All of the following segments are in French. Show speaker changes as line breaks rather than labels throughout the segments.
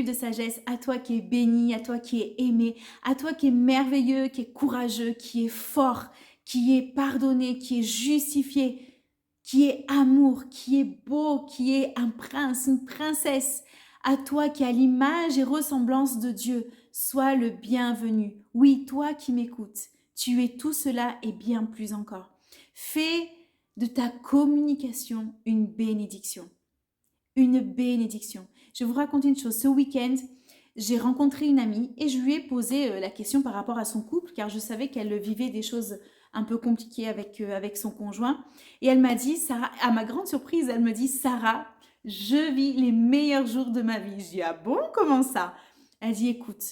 de sagesse, à toi qui es béni, à toi qui es aimé, à toi qui es merveilleux, qui est courageux, qui est fort, qui est pardonné, qui est justifié, qui est amour, qui est beau, qui est un prince, une princesse. À toi qui as l'image et ressemblance de Dieu, sois le bienvenu. Oui, toi qui m'écoutes, tu es tout cela et bien plus encore. Fais de ta communication une bénédiction. Une bénédiction. Je vais vous raconter une chose. Ce week-end, j'ai rencontré une amie et je lui ai posé la question par rapport à son couple, car je savais qu'elle vivait des choses un peu compliquées avec son conjoint. Et elle m'a dit, Sarah, à ma grande surprise, elle me dit, Sarah, je vis les meilleurs jours de ma vie. Je dis, ah bon, comment ça? Elle dit, écoute,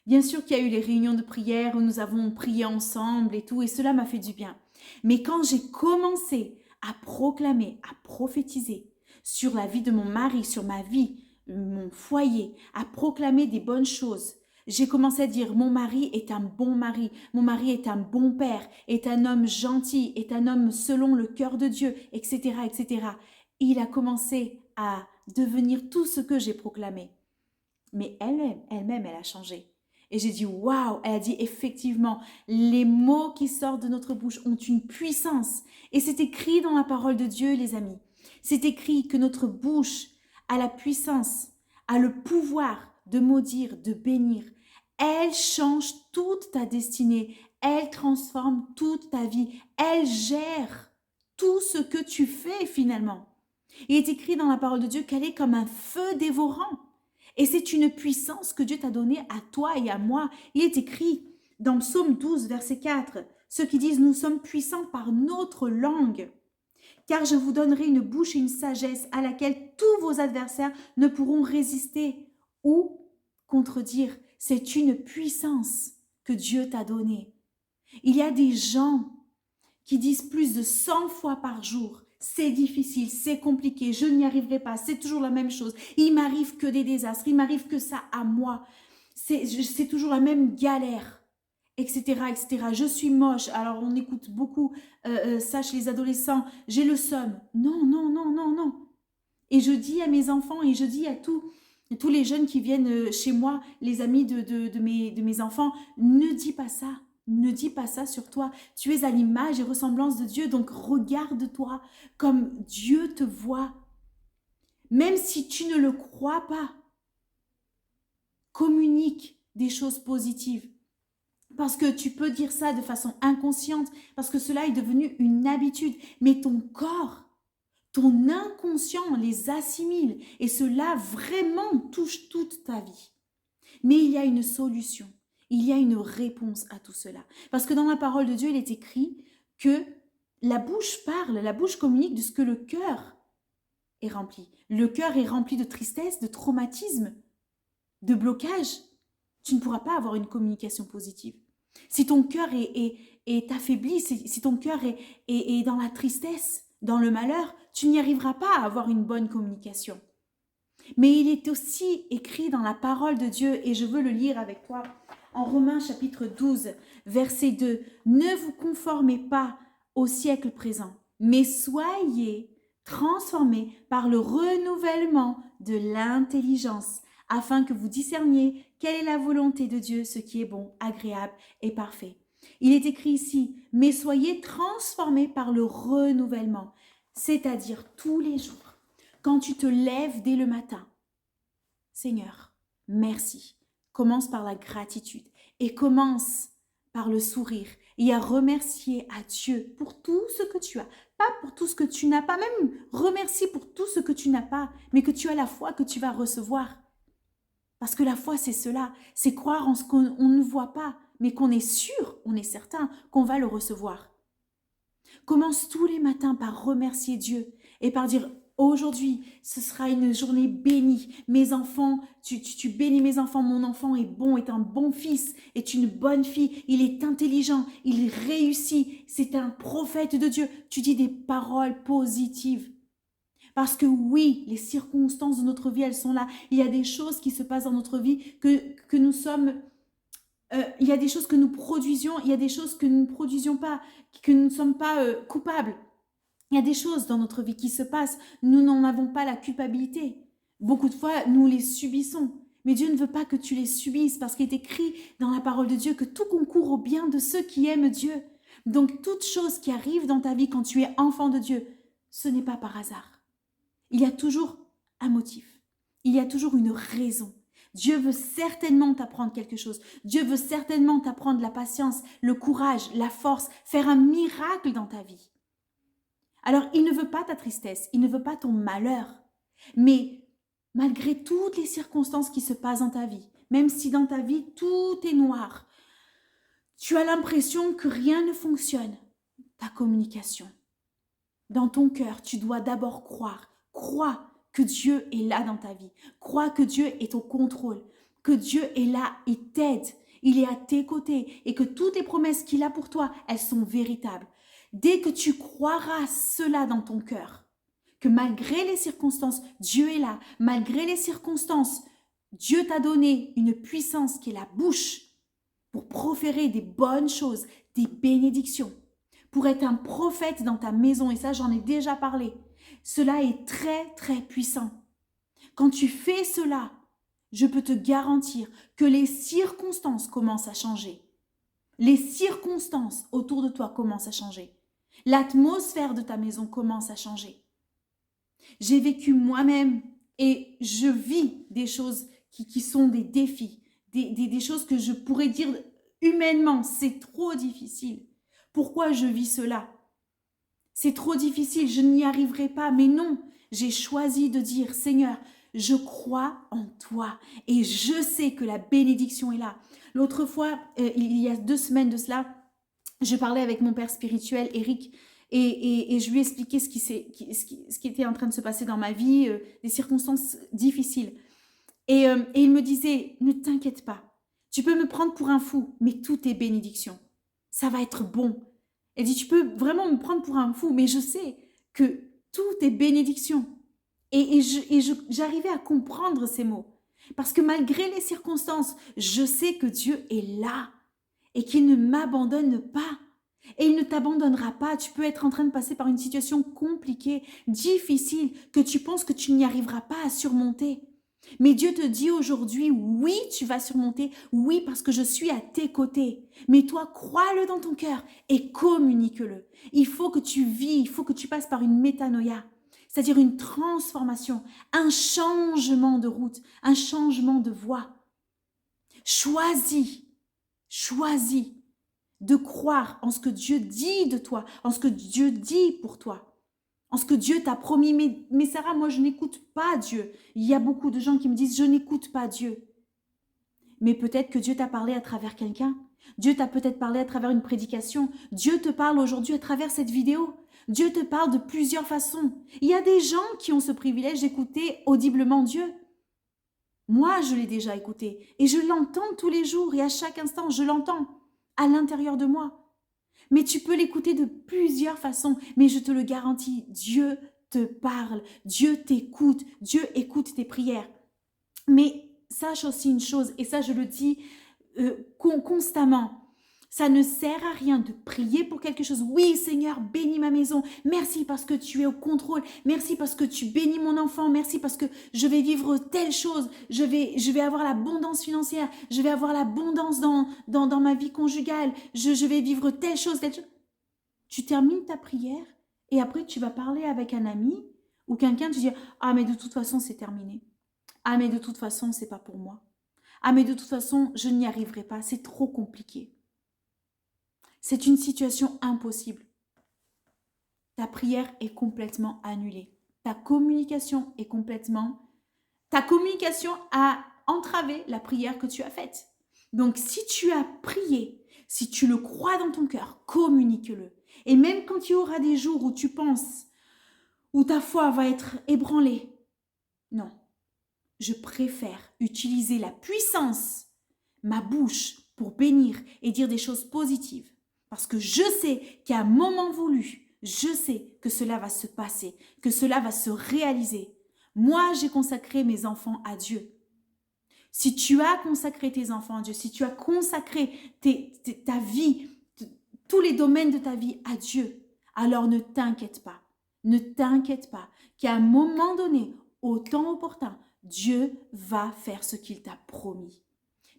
bien sûr qu'il y a eu les réunions de prière où nous avons prié ensemble et tout, et cela m'a fait du bien. Mais quand j'ai commencé à proclamer, à prophétiser sur la vie de mon mari, sur ma vie, mon foyer, à proclamer des bonnes choses, j'ai commencé à dire mon mari est un bon mari, mon mari est un bon père, est un homme gentil, est un homme selon le cœur de Dieu, etc., etc. Il a commencé à devenir tout ce que j'ai proclamé. Mais elle-même, elle a changé. Et j'ai dit, waouh, elle a dit effectivement, les mots qui sortent de notre bouche ont une puissance. Et c'est écrit dans la parole de Dieu, les amis. C'est écrit que notre bouche a la puissance, a le pouvoir de maudire, de bénir. Elle change toute ta destinée. Elle transforme toute ta vie. Elle gère tout ce que tu fais finalement. Il est écrit dans la parole de Dieu qu'elle est comme un feu dévorant. Et c'est une puissance que Dieu t'a donnée à toi et à moi. Il est écrit dans Psaume 12, verset 4, ceux qui disent « Nous sommes puissants par notre langue, car je vous donnerai une bouche et une sagesse à laquelle tous vos adversaires ne pourront résister ou contredire. » C'est une puissance que Dieu t'a donnée. Il y a des gens qui disent plus de 100 fois par jour, c'est difficile, c'est compliqué, je n'y arriverai pas, c'est toujours la même chose, il m'arrive que des désastres, il m'arrive que ça à moi, c'est toujours la même galère, etc., etc. Je suis moche, alors on écoute beaucoup ça chez les adolescents, j'ai le seum. Non, non, non, non, non. Et je dis à mes enfants et je dis à tous les jeunes qui viennent chez moi, les amis de mes enfants, ne dis pas ça. Ne dis pas ça sur toi. Tu es à l'image et ressemblance de Dieu, donc regarde-toi comme Dieu te voit. Même si tu ne le crois pas, communique des choses positives. Parce que tu peux dire ça de façon inconsciente, parce que cela est devenu une habitude. Mais ton corps, ton inconscient les assimile et cela vraiment touche toute ta vie. Mais il y a une solution, il y a une réponse à tout cela. Parce que dans la parole de Dieu, il est écrit que la bouche parle, la bouche communique de ce que le cœur est rempli. Le cœur est rempli de tristesse, de traumatisme, de blocage. Tu ne pourras pas avoir une communication positive. Si ton cœur est affaibli, si ton cœur est dans la tristesse, dans le malheur, tu n'y arriveras pas à avoir une bonne communication. Mais il est aussi écrit dans la parole de Dieu, et je veux le lire avec toi, en Romains chapitre 12, verset 2. Ne vous conformez pas au siècle présent, mais soyez transformés par le renouvellement de l'intelligence, afin que vous discerniez quelle est la volonté de Dieu, ce qui est bon, agréable et parfait. Il est écrit ici, mais soyez transformés par le renouvellement, c'est-à-dire tous les jours. Quand tu te lèves dès le matin, Seigneur, merci. Commence par la gratitude et commence par le sourire et à remercier à Dieu pour tout ce que tu as. Pas pour tout ce que tu n'as pas, même remercie pour tout ce que tu n'as pas, mais que tu as la foi que tu vas recevoir. Parce que la foi, c'est cela, c'est croire en ce qu'on ne voit pas, mais qu'on est sûr, on est certain qu'on va le recevoir. Commence tous les matins par remercier Dieu et par dire aujourd'hui, ce sera une journée bénie. Mes enfants, tu bénis mes enfants. Mon enfant est bon, est un bon fils, est une bonne fille. Il est intelligent, il réussit. C'est un prophète de Dieu. Tu dis des paroles positives. Parce que oui, les circonstances de notre vie, elles sont là. Il y a des choses qui se passent dans notre vie que nous sommes... il y a des choses que nous produisions, il y a des choses que nous ne produisions pas, que nous ne sommes pas coupables. Il y a des choses dans notre vie qui se passent, nous n'en avons pas la culpabilité. Beaucoup de fois, nous les subissons. Mais Dieu ne veut pas que tu les subisses parce qu'il est écrit dans la parole de Dieu que tout concourt au bien de ceux qui aiment Dieu. Donc toute chose qui arrive dans ta vie quand tu es enfant de Dieu, ce n'est pas par hasard. Il y a toujours un motif. Il y a toujours une raison. Dieu veut certainement t'apprendre quelque chose. Dieu veut certainement t'apprendre la patience, le courage, la force, faire un miracle dans ta vie. Alors, il ne veut pas ta tristesse, il ne veut pas ton malheur. Mais malgré toutes les circonstances qui se passent dans ta vie, même si dans ta vie tout est noir, tu as l'impression que rien ne fonctionne, ta communication. Dans ton cœur, tu dois d'abord croire. Crois que Dieu est là dans ta vie. Crois que Dieu est au contrôle. Que Dieu est là, il t'aide. Il est à tes côtés. Et que toutes les promesses qu'il a pour toi, elles sont véritables. Dès que tu croiras cela dans ton cœur, que malgré les circonstances, Dieu est là. Malgré les circonstances, Dieu t'a donné une puissance qui est la bouche pour proférer des bonnes choses, des bénédictions, pour être un prophète dans ta maison. Et ça, j'en ai déjà parlé. Cela est très, très puissant. Quand tu fais cela, je peux te garantir que les circonstances commencent à changer. Les circonstances autour de toi commencent à changer. L'atmosphère de ta maison commence à changer. J'ai vécu moi-même et je vis des choses qui sont des défis, des choses que je pourrais dire humainement, c'est trop difficile. Pourquoi je vis cela? C'est trop difficile, je n'y arriverai pas. Mais non, j'ai choisi de dire, Seigneur, je crois en toi et je sais que la bénédiction est là. L'autre fois, il y a 2 semaines de cela, je parlais avec mon père spirituel, Eric, et je lui ai expliqué ce qui était en train de se passer dans ma vie, des circonstances difficiles. Et il me disait, ne t'inquiète pas, tu peux me prendre pour un fou, mais tout est bénédiction. Ça va être bon. Elle dit, tu peux vraiment me prendre pour un fou, mais je sais que tout est bénédiction. Et j'arrivais à comprendre ces mots. Parce que malgré les circonstances, je sais que Dieu est là et qu'il ne m'abandonne pas. Et il ne t'abandonnera pas. Tu peux être en train de passer par une situation compliquée, difficile, que tu penses que tu n'y arriveras pas à surmonter. Mais Dieu te dit aujourd'hui, oui, tu vas surmonter, oui, parce que je suis à tes côtés. Mais toi, crois-le dans ton cœur et communique-le. Il faut que tu vis, il faut que tu passes par une métanoïa, c'est-à-dire une transformation, un changement de route, un changement de voie. Choisis de croire en ce que Dieu dit de toi, en ce que Dieu dit pour toi. En ce que Dieu t'a promis. Mais Sarah, moi, je n'écoute pas Dieu. Il y a beaucoup de gens qui me disent, je n'écoute pas Dieu. Mais peut-être que Dieu t'a parlé à travers quelqu'un. Dieu t'a peut-être parlé à travers une prédication. Dieu te parle aujourd'hui à travers cette vidéo. Dieu te parle de plusieurs façons. Il y a des gens qui ont ce privilège d'écouter audiblement Dieu. Moi, je l'ai déjà écouté. Et je l'entends tous les jours et à chaque instant, je l'entends à l'intérieur de moi. Mais tu peux l'écouter de plusieurs façons. Mais je te le garantis, Dieu te parle, Dieu t'écoute, Dieu écoute tes prières. Mais sache aussi une chose, et ça je le dis constamment, ça ne sert à rien de prier pour quelque chose. Oui, Seigneur, bénis ma maison. Merci parce que tu es au contrôle. Merci parce que tu bénis mon enfant. Merci parce que je vais vivre telle chose. Je vais avoir l'abondance financière. Je vais avoir l'abondance dans ma vie conjugale. Je vais vivre telle chose, telle chose. Tu termines ta prière et après tu vas parler avec un ami ou quelqu'un, tu dis « Ah, mais de toute façon, c'est terminé. Ah, mais de toute façon, c'est pas pour moi. Ah, mais de toute façon, je n'y arriverai pas. C'est trop compliqué. » C'est une situation impossible. Ta prière est complètement annulée. Ta communication a entravé la prière que tu as faite. Donc, si tu as prié, si tu le crois dans ton cœur, communique-le. Et même quand il y aura des jours où tu penses, où ta foi va être ébranlée, non. Je préfère utiliser la puissance, ma bouche, pour bénir et dire des choses positives. Parce que je sais qu'à un moment voulu, je sais que cela va se passer, que cela va se réaliser. Moi, j'ai consacré mes enfants à Dieu. Si tu as consacré tes enfants à Dieu, si tu as consacré ta vie, tous les domaines de ta vie à Dieu, alors ne t'inquiète pas. Ne t'inquiète pas qu'à un moment donné, au temps opportun, Dieu va faire ce qu'il t'a promis.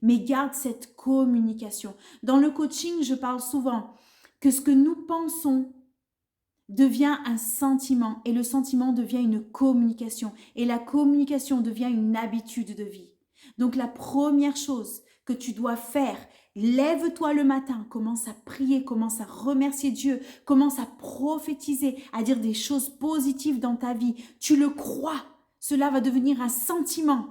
Mais garde cette communication. Dans le coaching, je parle souvent que ce que nous pensons devient un sentiment et le sentiment devient une communication et la communication devient une habitude de vie. Donc la première chose que tu dois faire, lève-toi le matin, commence à prier, commence à remercier Dieu, commence à prophétiser, à dire des choses positives dans ta vie. Tu le crois, cela va devenir un sentiment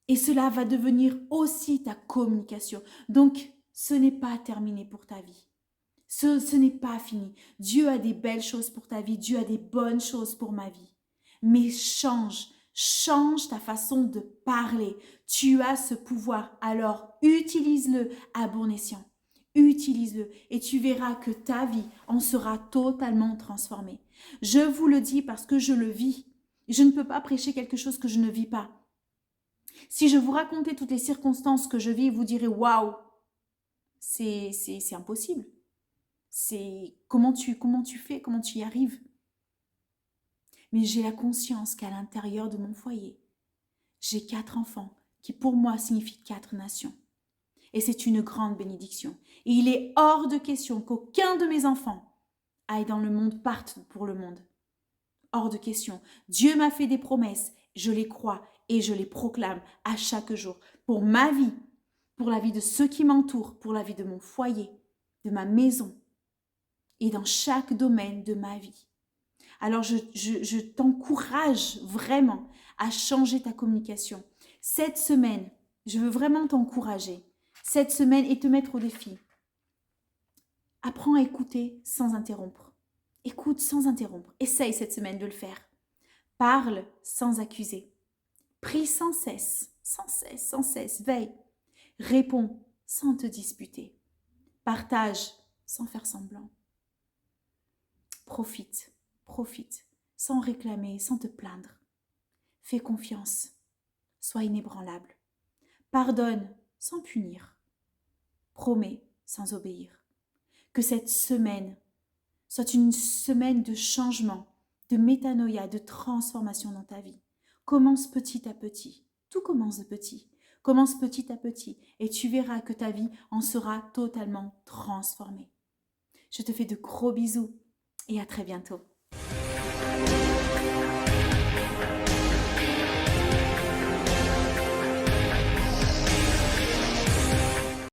et cela va devenir aussi ta communication. Donc ce n'est pas terminé pour ta vie. Ce n'est pas fini. Dieu a des belles choses pour ta vie. Dieu a des bonnes choses pour ma vie. Mais change ta façon de parler. Tu as ce pouvoir. Alors utilise-le à bon escient. Utilise-le et tu verras que ta vie en sera totalement transformée. Je vous le dis parce que je le vis. Je ne peux pas prêcher quelque chose que je ne vis pas. Si je vous racontais toutes les circonstances que je vis, vous direz waouh, c'est impossible. C'est comment tu fais, comment tu y arrives. Mais j'ai la conscience qu'à l'intérieur de mon foyer, j'ai 4 enfants qui pour moi signifient 4 nations. Et c'est une grande bénédiction. Et il est hors de question qu'aucun de mes enfants aille dans le monde, parte pour le monde. Hors de question. Dieu m'a fait des promesses, je les crois et je les proclame à chaque jour. Pour ma vie, pour la vie de ceux qui m'entourent, pour la vie de mon foyer, de ma maison, et dans chaque domaine de ma vie. Alors, je t'encourage vraiment à changer ta communication. Cette semaine, je veux vraiment t'encourager. Cette semaine et te mettre au défi. Apprends à écouter sans interrompre. Écoute sans interrompre. Essaye cette semaine de le faire. Parle sans accuser. Prie sans cesse, sans cesse, sans cesse. Veille. Réponds sans te disputer. Partage sans faire semblant. Profite, sans réclamer, sans te plaindre. Fais confiance, sois inébranlable. Pardonne sans punir. Promets sans obéir. Que cette semaine soit une semaine de changement, de métanoïa, de transformation dans ta vie. Commence petit à petit. Tout commence de petit. Commence petit à petit et tu verras que ta vie en sera totalement transformée. Je te fais de gros bisous et à très bientôt.